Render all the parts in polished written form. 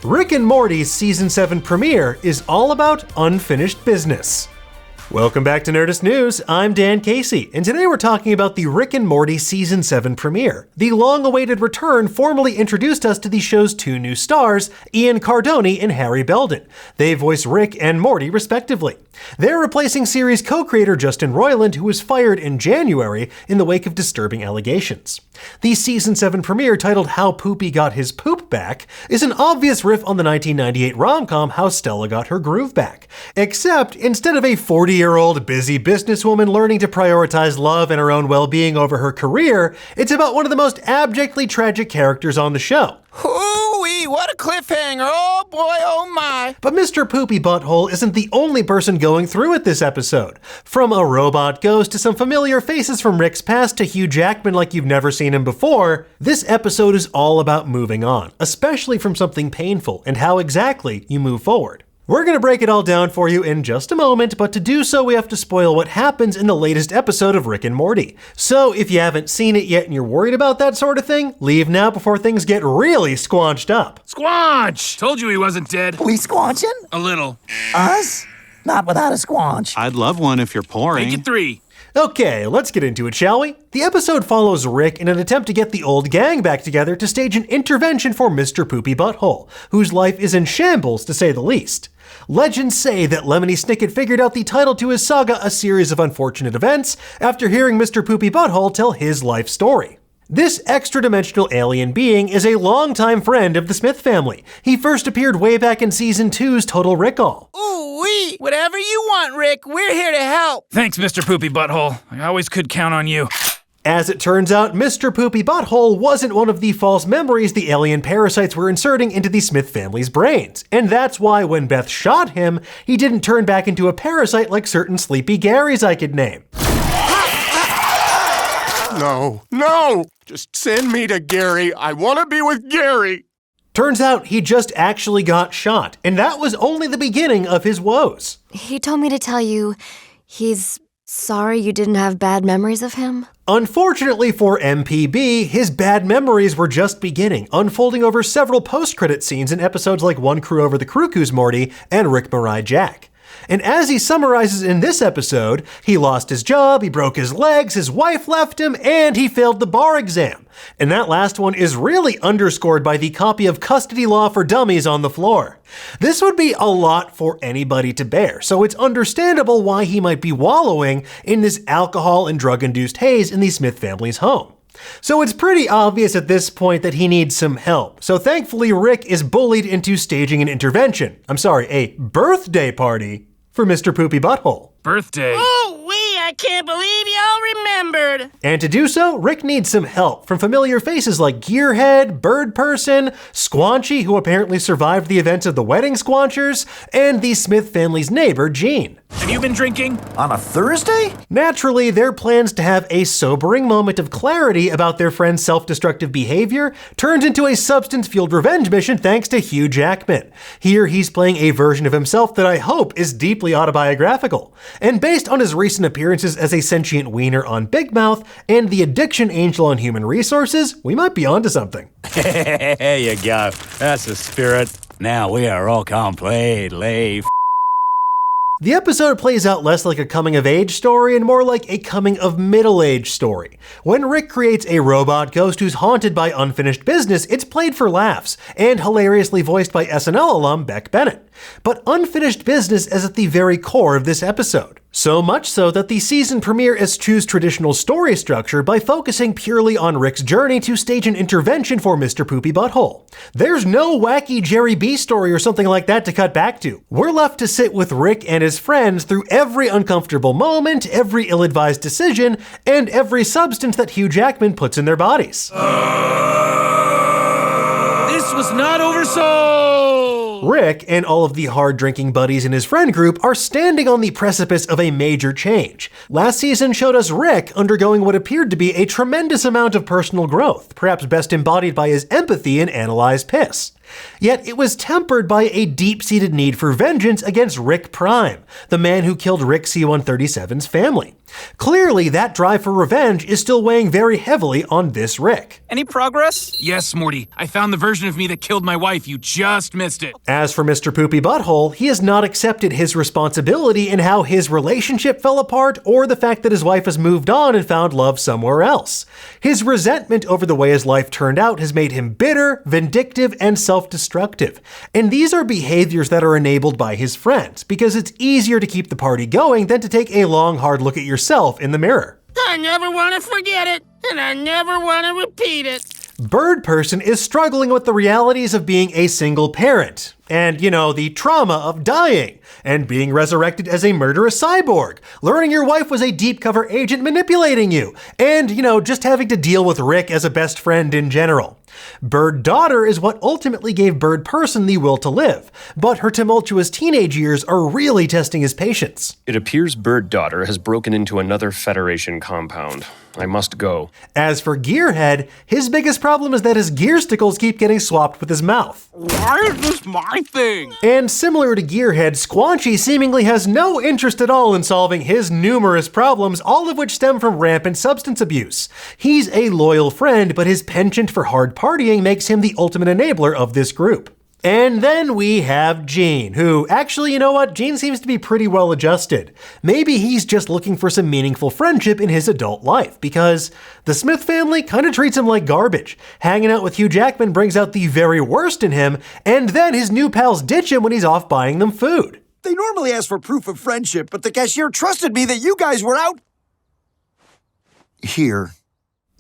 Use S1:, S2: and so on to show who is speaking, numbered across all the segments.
S1: Rick and Morty's Season 7 premiere is all about unfinished business. Welcome back to Nerdist News, I'm Dan Casey, and today we're talking about the Rick and Morty Season 7 premiere. The long-awaited return formally introduced us to the show's two new stars, Ian Cardone and Harry Belden. They voice Rick and Morty respectively. They're replacing series co-creator Justin Roiland, who was fired in January in the wake of disturbing allegations. The Season 7 premiere, titled How Poopy Got His Poop Back, is an obvious riff on the 1998 rom-com How Stella Got Her Groove Back. Except, instead of a 40-year-old busy businesswoman learning to prioritize love and her own well-being over her career, it's about one of the most abjectly tragic characters on the show.
S2: Hoo-wee, what a cliffhanger, oh boy, oh my.
S1: But Mr. Poopy Butthole isn't the only person going through it this episode. From a robot ghost to some familiar faces from Rick's past to Hugh Jackman like you've never seen him before, this episode is all about moving on, especially from something painful, and how exactly you move forward. We're gonna break it all down for you in just a moment, but to do so we have to spoil what happens in the latest episode of Rick and Morty. So if you haven't seen it yet and you're worried about that sort of thing, leave now before things get really squanched up.
S3: Squanch! Told you he wasn't dead.
S4: We squanching?
S3: A little.
S4: Us? Not without a squanch.
S5: I'd love one if you're pouring.
S3: Make it 3.
S1: Okay, let's get into it, shall we? The episode follows Rick in an attempt to get the old gang back together to stage an intervention for Mr. Poopy Butthole, whose life is in shambles to say the least. Legends say that Lemony Snicket figured out the title to his saga, A Series of Unfortunate Events, after hearing Mr. Poopy Butthole tell his life story. This extra-dimensional alien being is a longtime friend of the Smith family. He first appeared way back in Season 2's Total Recall.
S2: Ooh-wee, whatever you want, Rick, we're here to help.
S3: Thanks, Mr. Poopy Butthole. I always could count on you.
S1: As it turns out, Mr. Poopy Butthole wasn't one of the false memories the alien parasites were inserting into the Smith family's brains. And that's why when Beth shot him, he didn't turn back into a parasite like certain Sleepy Garys I could name.
S6: No, just send me to Gary. I want to be with Gary.
S1: Turns out he just actually got shot, and that was only the beginning of his woes.
S7: He told me to tell you he's sorry you didn't have bad memories of him.
S1: Unfortunately for MPB, his bad memories were just beginning, unfolding over several post-credit scenes in episodes like One Crew Over the Cuckoo's Morty and Rick Mirai Jack. And as he summarizes in this episode, he lost his job, he broke his legs, his wife left him, and he failed the bar exam. And that last one is really underscored by the copy of Custody Law for Dummies on the floor. This would be a lot for anybody to bear, so it's understandable why he might be wallowing in this alcohol and drug-induced haze in the Smith family's home. So it's pretty obvious at this point that he needs some help. So thankfully, Rick is bullied into staging an intervention. A birthday party for Mr. Poopy Butthole.
S3: Birthday.
S2: Ooh-wee, I can't believe y'all remembered.
S1: And to do so, Rick needs some help from familiar faces like Gearhead, Bird Person, Squanchy, who apparently survived the events of the Wedding Squanchers, and the Smith family's neighbor, Gene.
S3: Have you been drinking?
S4: On a Thursday?
S1: Naturally, their plans to have a sobering moment of clarity about their friend's self-destructive behavior turns into a substance-fueled revenge mission thanks to Hugh Jackman. Here, he's playing a version of himself that I hope is deeply autobiographical. And based on his recent appearances as a sentient wiener on Big Mouth and the addiction angel on Human Resources, we might be onto something.
S8: There you go. That's the spirit. Now we are all completely
S1: The episode plays out less like a coming-of-age story and more like a coming-of-middle-age story. When Rick creates a robot ghost who's haunted by unfinished business, it's played for laughs, and hilariously voiced by SNL alum Beck Bennett. But unfinished business is at the very core of this episode. So much so that the season premiere eschews traditional story structure by focusing purely on Rick's journey to stage an intervention for Mr. Poopy Butthole. There's no wacky Jerry B story or something like that to cut back to. We're left to sit with Rick and his friends through every uncomfortable moment, every ill-advised decision, and every substance that Hugh Jackman puts in their bodies.
S3: This was not oversold!
S1: Rick and all of the hard-drinking buddies in his friend group are standing on the precipice of a major change. Last season showed us Rick undergoing what appeared to be a tremendous amount of personal growth, perhaps best embodied by his empathy in Analyze Piss. Yet it was tempered by a deep-seated need for vengeance against Rick Prime, the man who killed Rick C-137's family. Clearly, that drive for revenge is still weighing very heavily on this Rick.
S3: Any progress? Yes, Morty. I found the version of me that killed my wife. You just missed it.
S1: As for Mr. Poopy Butthole, he has not accepted his responsibility in how his relationship fell apart or the fact that his wife has moved on and found love somewhere else. His resentment over the way his life turned out has made him bitter, vindictive, and self-destructive. And these are behaviors that are enabled by his friends, because it's easier to keep the party going than to take a long, hard look at yourself in the mirror.
S2: I never want to forget it, and I never want to repeat it.
S1: Bird Person is struggling with the realities of being a single parent. And, the trauma of dying, and being resurrected as a murderous cyborg, learning your wife was a deep cover agent manipulating you, and, just having to deal with Rick as a best friend in general. Bird Daughter is what ultimately gave Bird Person the will to live, but her tumultuous teenage years are really testing his patience.
S5: It appears Bird Daughter has broken into another Federation compound. I must go.
S1: As for Gearhead, his biggest problem is that his gear stickles keep getting swapped with his mouth.
S2: Why is this my thing?
S1: And similar to Gearhead, Squanchy seemingly has no interest at all in solving his numerous problems, all of which stem from rampant substance abuse. He's a loyal friend, but his penchant for hard partying makes him the ultimate enabler of this group. And then we have Gene, who actually, Gene seems to be pretty well adjusted. Maybe he's just looking for some meaningful friendship in his adult life, because the Smith family kind of treats him like garbage. Hanging out with Hugh Jackman brings out the very worst in him, and then his new pals ditch him when he's off buying them food.
S4: They normally ask for proof of friendship, but the cashier trusted me that you guys were out here.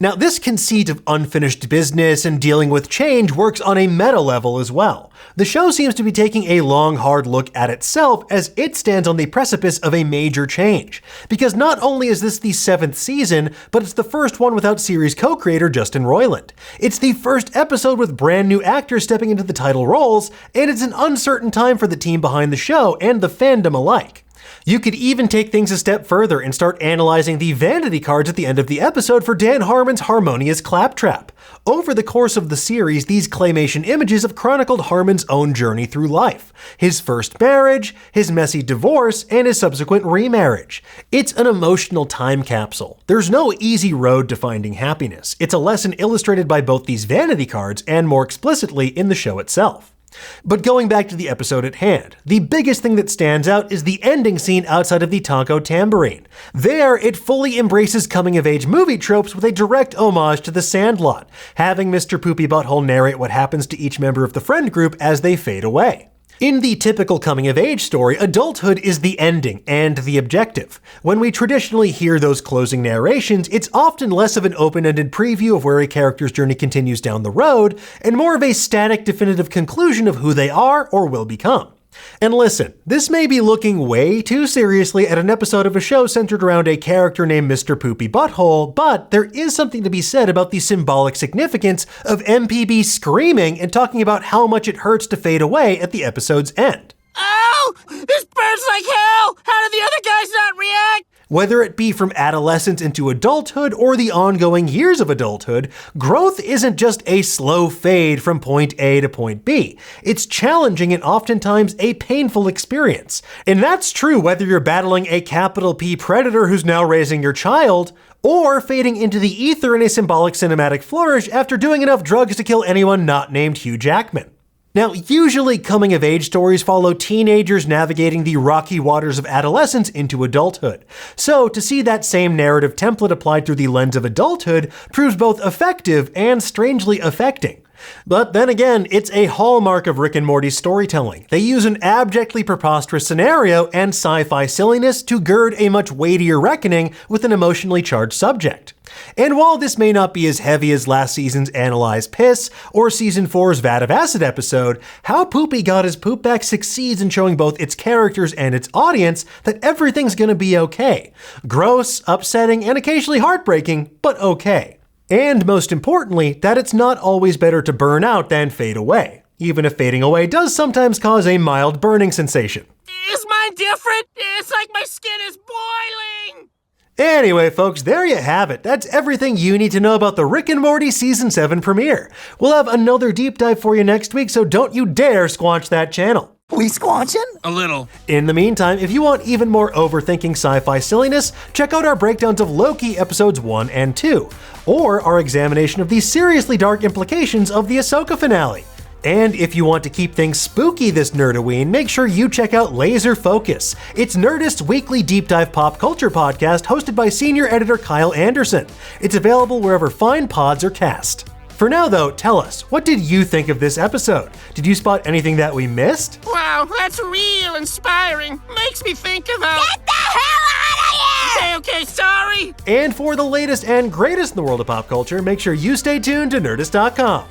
S1: Now, this conceit of unfinished business and dealing with change works on a meta level as well. The show seems to be taking a long, hard look at itself as it stands on the precipice of a major change. Because not only is this the 7th season, but it's the first one without series co-creator Justin Roiland. It's the first episode with brand new actors stepping into the title roles, and it's an uncertain time for the team behind the show and the fandom alike. You could even take things a step further and start analyzing the vanity cards at the end of the episode for Dan Harmon's Harmonious Claptrap. Over the course of the series, these claymation images have chronicled Harmon's own journey through life. His first marriage, his messy divorce, and his subsequent remarriage. It's an emotional time capsule. There's no easy road to finding happiness. It's a lesson illustrated by both these vanity cards and more explicitly in the show itself. But going back to the episode at hand, the biggest thing that stands out is the ending scene outside of the Tonko Tambourine. There, it fully embraces coming-of-age movie tropes with a direct homage to The Sandlot, having Mr. Poopy Butthole narrate what happens to each member of the friend group as they fade away. In the typical coming-of-age story, adulthood is the ending and the objective. When we traditionally hear those closing narrations, it's often less of an open-ended preview of where a character's journey continues down the road, and more of a static, definitive conclusion of who they are or will become. And listen, this may be looking way too seriously at an episode of a show centered around a character named Mr. Poopy Butthole, but there is something to be said about the symbolic significance of MPB screaming and talking about how much it hurts to fade away at the episode's end.
S2: Oh! This burns like hell! How did the other guys not react?
S1: Whether it be from adolescence into adulthood or the ongoing years of adulthood, growth isn't just a slow fade from point A to point B. It's challenging and oftentimes a painful experience. And that's true whether you're battling a capital P predator who's now raising your child, or fading into the ether in a symbolic cinematic flourish after doing enough drugs to kill anyone not named Hugh Jackman. Now, usually coming-of-age stories follow teenagers navigating the rocky waters of adolescence into adulthood. So, to see that same narrative template applied through the lens of adulthood proves both effective and strangely affecting. But then again, it's a hallmark of Rick and Morty's storytelling. They use an abjectly preposterous scenario and sci-fi silliness to gird a much weightier reckoning with an emotionally charged subject. And while this may not be as heavy as last season's Analyze Piss or season 4's Vat of Acid episode, How Poopy Got His Poop Back succeeds in showing both its characters and its audience that everything's gonna be okay. Gross, upsetting, and occasionally heartbreaking, but okay. And most importantly, that it's not always better to burn out than fade away, even if fading away does sometimes cause a mild burning sensation.
S2: Is mine different? It's like my skin is boiling!
S1: Anyway, folks, there you have it. That's everything you need to know about the Rick and Morty Season 7 premiere. We'll have another deep dive for you next week, so don't you dare squanch that channel.
S4: We squanching?
S3: A little.
S1: In the meantime, if you want even more overthinking sci-fi silliness, check out our breakdowns of Loki episodes 1 and 2, or our examination of the seriously dark implications of the Ahsoka finale. And if you want to keep things spooky this Nerdoween, make sure you check out Laser Focus. It's Nerdist's weekly deep dive pop culture podcast hosted by senior editor Kyle Anderson. It's available wherever fine pods are cast. For now though, tell us, what did you think of this episode? Did you spot anything that we missed?
S2: Wow, that's real inspiring. Makes me think of Get the hell out of here! Okay, sorry.
S1: And for the latest and greatest in the world of pop culture, make sure you stay tuned to Nerdist.com.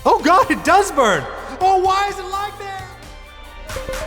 S1: Oh god, it does burn! Oh, why is it like that?